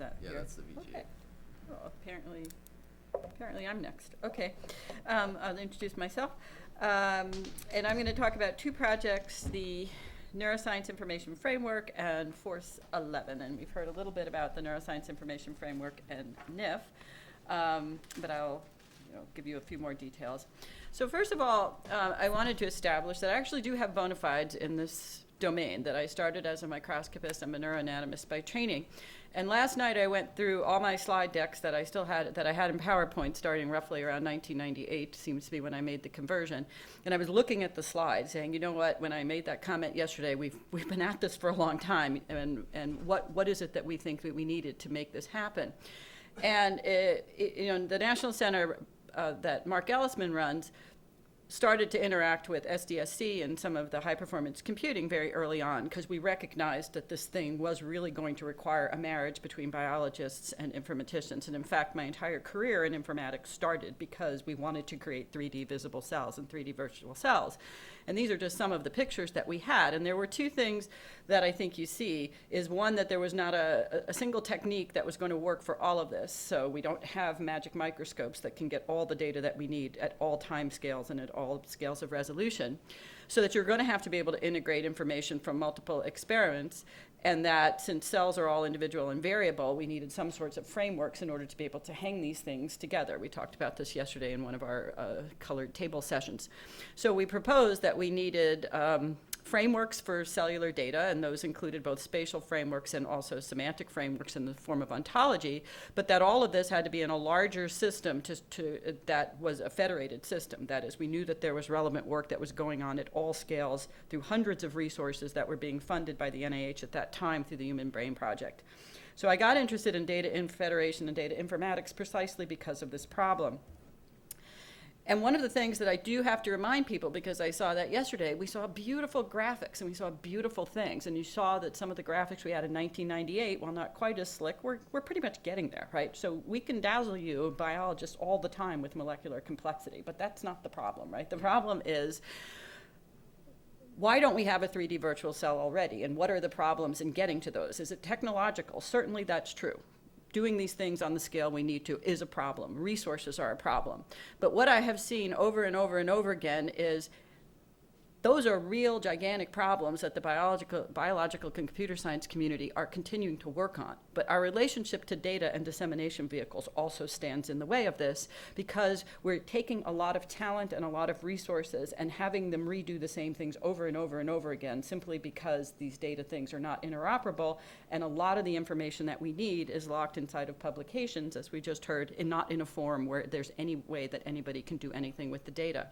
that Yeah, here? that's the VG. Okay. Well, apparently I'm next. Okay. I'll introduce myself. And I'm going to talk about two projects, the Neuroscience Information Framework and Force 11. And we've heard a little bit about the Neuroscience Information Framework and NIF, but I'll give you a few more details. So first of all, I wanted to establish that I actually do have bona fides in this domain, that I started as a microscopist. I'm a neuroanatomist by training. And last night I went through all my slide decks that I still had, that I had in PowerPoint starting roughly around 1998, seems to be when I made the conversion. And I was looking at the slides saying, you know what, when I made that comment yesterday, we've been at this for a long time, and what is it that we think that we needed to make this happen? And the National Center that Mark Ellisman runs started to interact with SDSC and some of the high-performance computing very early on, because we recognized that this thing was really going to require a marriage between biologists and informaticians. And in fact, my entire career in informatics started because we wanted to create 3D visible cells and 3D virtual cells. And these are just some of the pictures that we had. And there were two things that I think you see, is one, that there was not a single technique that was going to work for all of this. So we don't have magic microscopes that can get all the data that we need at all time scales and at all scales of resolution. So that you're going to have to be able to integrate information from multiple experiments, and that since cells are all individual and variable, we needed some sorts of frameworks in order to be able to hang these things together. We talked about this yesterday in one of our colored table sessions. So we proposed that we needed frameworks for cellular data, and those included both spatial frameworks and also semantic frameworks in the form of ontology, but that all of this had to be in a larger system that was a federated system. That is, we knew that there was relevant work that was going on at all scales through hundreds of resources that were being funded by the NIH at that time through the Human Brain Project. So I got interested in data federation and data informatics precisely because of this problem. And one of the things that I do have to remind people, because I saw that yesterday, we saw beautiful graphics and we saw beautiful things. And you saw that some of the graphics we had in 1998, while not quite as slick, we're pretty much getting there, right? So we can dazzle you, biologists, all the time with molecular complexity, but that's not the problem, right? The problem is, why don't we have a 3D virtual cell already? And what are the problems in getting to those? Is it technological? Certainly that's true. Doing these things on the scale we need to is a problem. Resources are a problem. But what I have seen over and over and over again is those are real gigantic problems that the biological and computer science community are continuing to work on. But our relationship to data and dissemination vehicles also stands in the way of this, because we're taking a lot of talent and a lot of resources and having them redo the same things over and over and over again, simply because these data things are not interoperable, and a lot of the information that we need is locked inside of publications, as we just heard, and not in a form where there's any way that anybody can do anything with the data.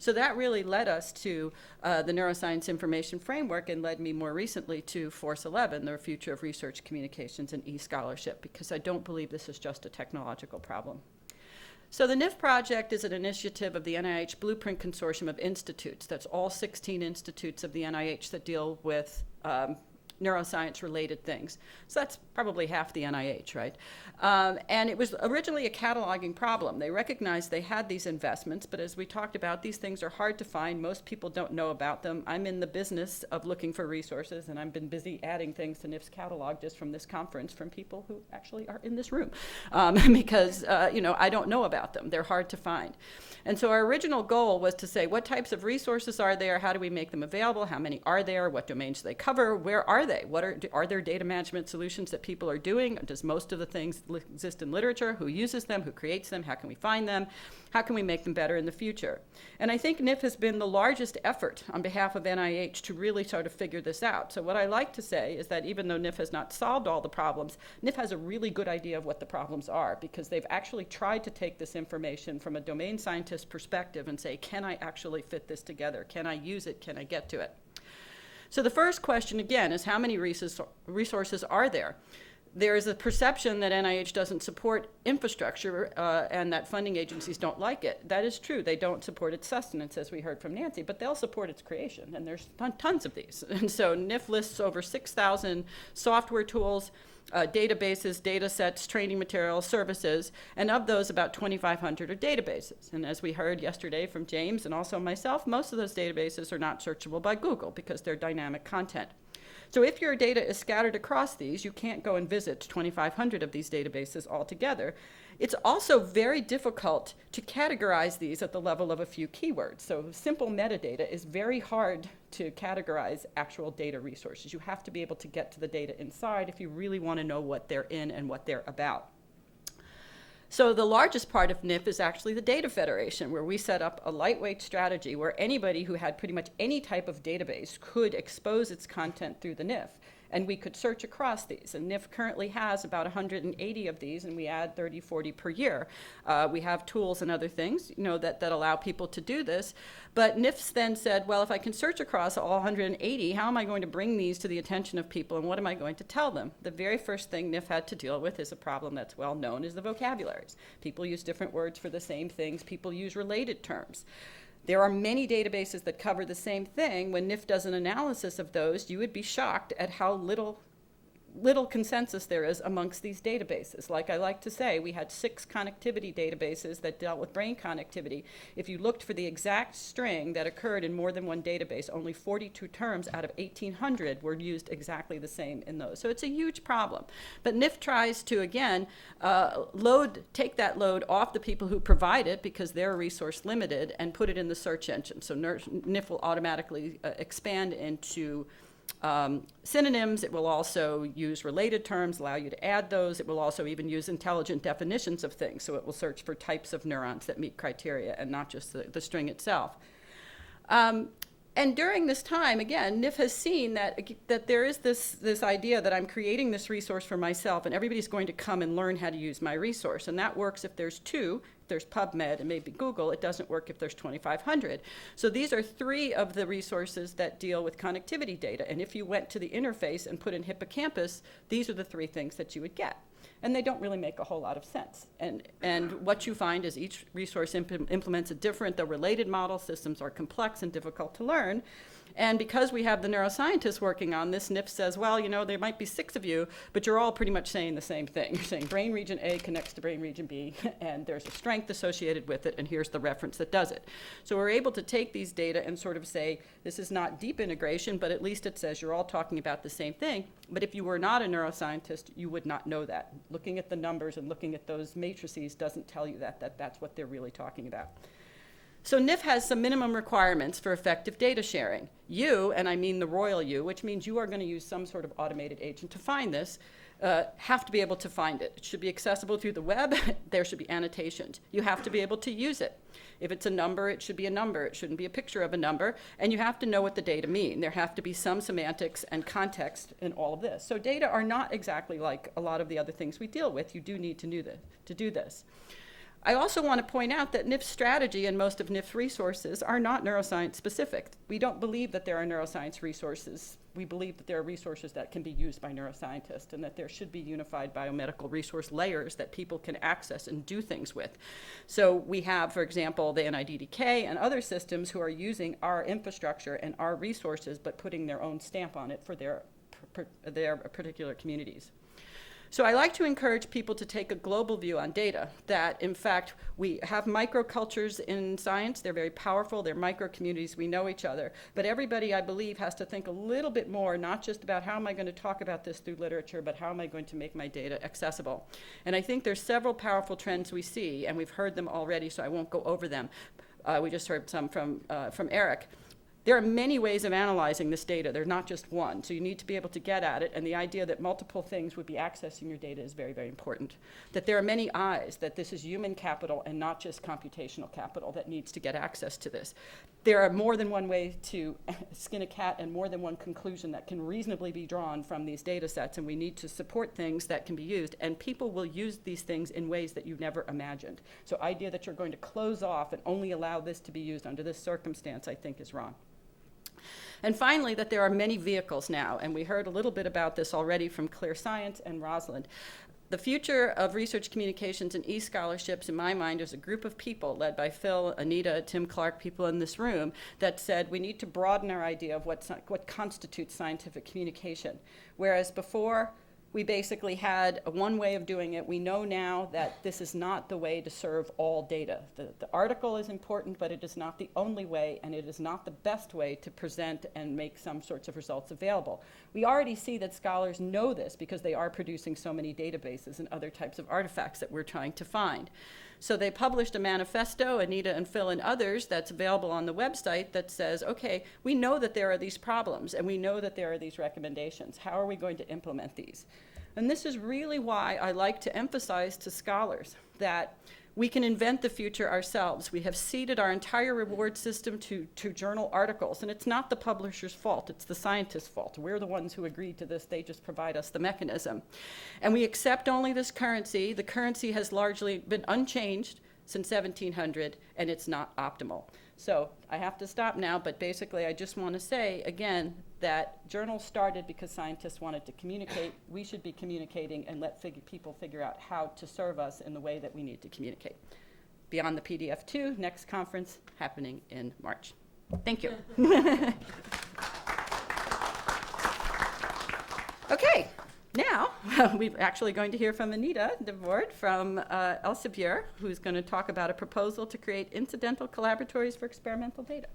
So that really led us to the Neuroscience Information Framework, and led me more recently to Force 11, the Future of Research Communications and E-Scholarship, because I don't believe this is just a technological problem. So the NIF project is an initiative of the NIH Blueprint consortium of institutes. That's all 16 institutes of the NIH that deal with neuroscience-related things. So that's probably half the NIH, right? And it was originally a cataloging problem. They recognized they had these investments, but as we talked about, these things are hard to find. Most people don't know about them. I'm in the business of looking for resources, and I've been busy adding things to NIF's catalog just from this conference from people who actually are in this room, because I don't know about them. They're hard to find. And so our original goal was to say, what types of resources are there? How do we make them available? How many are there? What domains do they cover? Where are they? Are there data management solutions that people are doing? Does most of the things exist in literature? Who uses them? Who creates them? How can we find them? How can we make them better in the future? And I think NIF has been the largest effort on behalf of NIH to really sort of figure this out. So what I like to say is that even though NIF has not solved all the problems, NIF has a really good idea of what the problems are, because they've actually tried to take this information from a domain scientist perspective and say, can I actually fit this together? Can I use it? Can I get to it? So the first question, again, is how many resources are there? There is a perception that NIH doesn't support infrastructure and that funding agencies don't like it. That is true. They don't support its sustenance, as we heard from Nancy, but they'll support its creation, and there's tons of these. And so NIF lists over 6,000 software tools, databases, data sets, training materials, services, and of those, about 2,500 are databases. And as we heard yesterday from James and also myself, most of those databases are not searchable by Google because they're dynamic content. So if your data is scattered across these, you can't go and visit 2,500 of these databases altogether. It's also very difficult to categorize these at the level of a few keywords. So simple metadata is very hard to categorize actual data resources. You have to be able to get to the data inside if you really want to know what they're in and what they're about. So the largest part of NIF is actually the Data Federation, where we set up a lightweight strategy where anybody who had pretty much any type of database could expose its content through the NIF. And we could search across these. And NIF currently has about 180 of these, and we add 30, 40 per year. We have tools and other things, that allow people to do this. But NIF then said, well, if I can search across all 180, how am I going to bring these to the attention of people, and what am I going to tell them? The very first thing NIF had to deal with is a problem that's well known, is the vocabularies. People use different words for the same things. People use related terms. There are many databases that cover the same thing. When NIF does an analysis of those, you would be shocked at how little consensus there is amongst these databases. Like I like to say, we had 6 connectivity databases that dealt with brain connectivity. If you looked for the exact string that occurred in more than one database, only 42 terms out of 1,800 were used exactly the same in those. So it's a huge problem. But NIF tries to, again, take that load off the people who provide it, because they're resource limited, and put it in the search engine. So NIF will automatically expand into synonyms. It will also use related terms, allow you to add those. It will also even use intelligent definitions of things. So it will search for types of neurons that meet criteria and not just the string itself. And during this time, again, NIF has seen that there is this idea that I'm creating this resource for myself, and everybody's going to come and learn how to use my resource. And that works if there's 2. If there's PubMed and maybe Google. It doesn't work if there's 2,500. So these are 3 of the resources that deal with connectivity data. And if you went to the interface and put in hippocampus, these are the 3 things that you would get. And they don't really make a whole lot of sense. And what you find is each resource implements a different, the related model. Systems are complex and difficult to learn. And because we have the neuroscientists working on this, NIF says, well, there might be 6 of you, but you're all pretty much saying the same thing. You're saying brain region A connects to brain region B, and there's a strength associated with it, and here's the reference that does it. So we're able to take these data and sort of say, this is not deep integration, but at least it says you're all talking about the same thing. But if you were not a neuroscientist, you would not know that. Looking at the numbers and looking at those matrices doesn't tell you that that's what they're really talking about. So NIF has some minimum requirements for effective data sharing. You, and I mean the royal you, which means you are going to use some sort of automated agent to find this, have to be able to find it. It should be accessible through the web. There should be annotations. You have to be able to use it. If it's a number, it should be a number. It shouldn't be a picture of a number. And you have to know what the data mean. There have to be some semantics and context in all of this. So data are not exactly like a lot of the other things we deal with. You do need to do this. I also want to point out that NIF's strategy and most of NIF's resources are not neuroscience specific. We don't believe that there are neuroscience resources. We believe that there are resources that can be used by neuroscientists, and that there should be unified biomedical resource layers that people can access and do things with. So we have, for example, the NIDDK and other systems who are using our infrastructure and our resources, but putting their own stamp on it for their particular communities. So I like to encourage people to take a global view on data, that in fact we have microcultures in science. They're very powerful. They're micro-communities. We know each other. But everybody, I believe, has to think a little bit more, not just about how am I going to talk about this through literature, but how am I going to make my data accessible. And I think there's several powerful trends we see, and we've heard them already, so I won't go over them. We just heard some from Eric. There are many ways of analyzing this data. There's not just one. So you need to be able to get at it. And the idea that multiple things would be accessing your data is very, very important. That there are many eyes, that this is human capital and not just computational capital that needs to get access to this. There are more than one way to skin a cat and more than one conclusion that can reasonably be drawn from these data sets. And we need to support things that can be used. And people will use these things in ways that you never imagined. So idea that you're going to close off and only allow this to be used under this circumstance, I think, is wrong. And finally, that there are many vehicles now, and we heard a little bit about this already from Clear Science and Rosalind. The future of research communications and e-scholarships, in my mind, is a group of people led by Phil, Anita, Tim Clark, people in this room, that said we need to broaden our idea of what constitutes scientific communication. Whereas before, we basically had one way of doing it. We know now that this is not the way to serve all data. The article is important, but it is not the only way, and it is not the best way to present and make some sorts of results available. We already see that scholars know this because they are producing so many databases and other types of artifacts that we're trying to find. So they published a manifesto, Anita and Phil and others, that's available on the website that says, okay, we know that there are these problems and we know that there are these recommendations. How are we going to implement these? And this is really why I like to emphasize to scholars that we can invent the future ourselves. We have ceded our entire reward system to journal articles, and it's not the publisher's fault, it's the scientist's fault. We're the ones who agreed to this, they just provide us the mechanism. And we accept only this currency. The currency has largely been unchanged since 1700, and it's not optimal. So I have to stop now, but basically I just want to say, again, that journals started because scientists wanted to communicate. We should be communicating and let people figure out how to serve us in the way that we need to communicate. Beyond the PDF 2, next conference happening in March. Thank you. Okay, now we're actually going to hear from Anita DeVord from Elsevier, who's going to talk about a proposal to create incidental collaboratories for experimental data.